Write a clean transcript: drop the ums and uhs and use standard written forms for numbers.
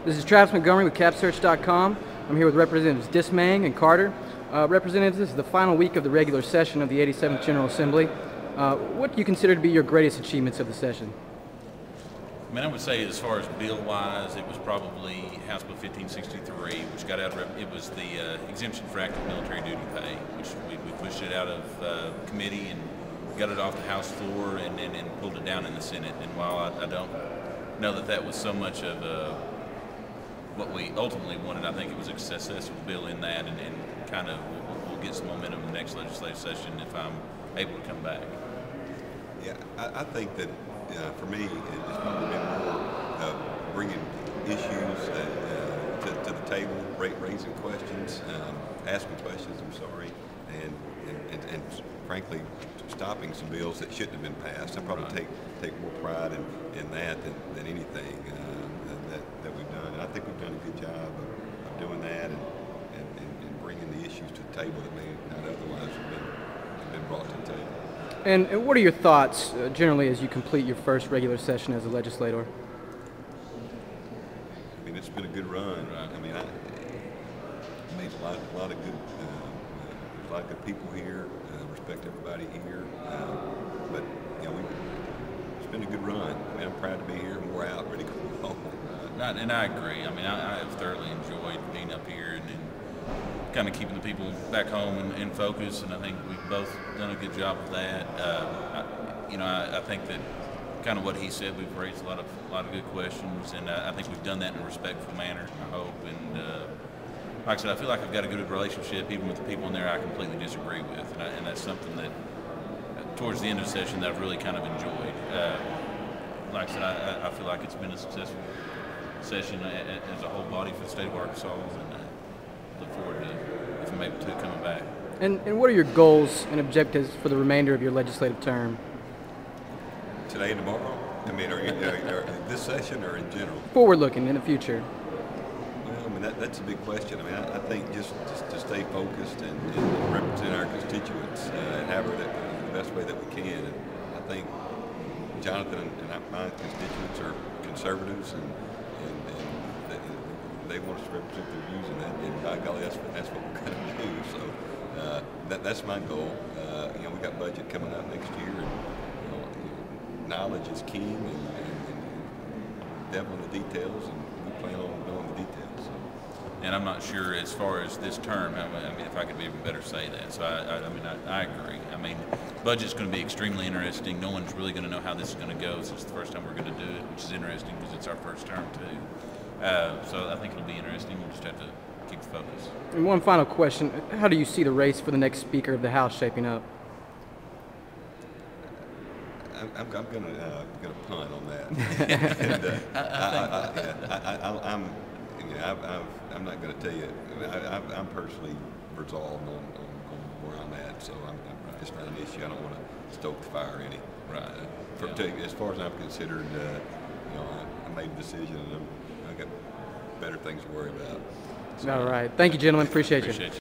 This is Travis Montgomery with Capsearch.com. I'm here with Representatives Dismang and Carter. Representatives, this is the final week of the regular session of the 87th General Assembly. What do you consider to be your greatest achievements of the session? I mean, I would say as far as bill-wise, it was probably House Bill 1563, which got out of it was the exemption for active military duty pay, which we pushed it out of committee and got it off the House floor and pulled it down in the Senate. And while I don't know that that was so much of what we ultimately wanted, I think it was a successful bill in that, and kind of we'll get some momentum in the next legislative session if I'm able to come back. Yeah, I think that for me, it's probably been more bringing issues to the table, raising questions, asking questions, I'm sorry, and frankly, stopping some bills that shouldn't have been passed. I probably take more pride in that than anything that we've done. And I think we've done a good job of doing that and bringing the issues to the table that may not otherwise have been brought to the table. And what are your thoughts generally as you complete your first regular session as a legislator? I mean, it's been a good run. I mean, I made a lot of good. There's a lot of good people here. Respect everybody here. But you know, it's been a good run. I mean, I'm proud to be here. More out, ready to go home. And I agree. I mean, I have thoroughly enjoyed being up here and kind of keeping the people back home in focus, and I think we've both done a good job of that. I think that kind of what he said, we've raised a lot of good questions, and I think we've done that in a respectful manner, I hope. And like I said, I feel like I've got a good relationship even with the people in there I completely disagree with, and that's something that towards the end of the session that I've really kind of enjoyed. Like I said, I feel like it's been a successful session as a whole body for the state of Arkansas, and look forward to, if I'm able to, coming back. And what are your goals and objectives for the remainder of your legislative term? Today and tomorrow? I mean, are this session or in general? Forward-looking in the future. Well, I mean, that's a big question. I mean, I think just to stay focused and represent our constituents and have it the best way that we can. And I think Jonathan and my constituents are conservatives, and they want us to represent their views, and by golly, that's what we're going to do. So that's my goal. We got budget coming up next year, and knowledge is king, and devil in the details, and we plan on knowing the details. So. And I'm not sure as far as this term. I mean, if I could even better say that. So I agree. I mean, budget's going to be extremely interesting. No one's really going to know how this is going to go. This is the first time we're going to do it, which is interesting because it's our first term too. So I think it'll be interesting. We'll just have to keep the focus. And one final question. How do you see the race for the next Speaker of the House shaping up? I'm going to punt on that. I'm not going to tell you. I'm personally resolved on where I'm at, so it's not an issue. I don't want to stoke the fire any. Right. As far as I'm considered, I made a decision, and I got better things to worry about. So, all right. Thank you, gentlemen. Appreciate you.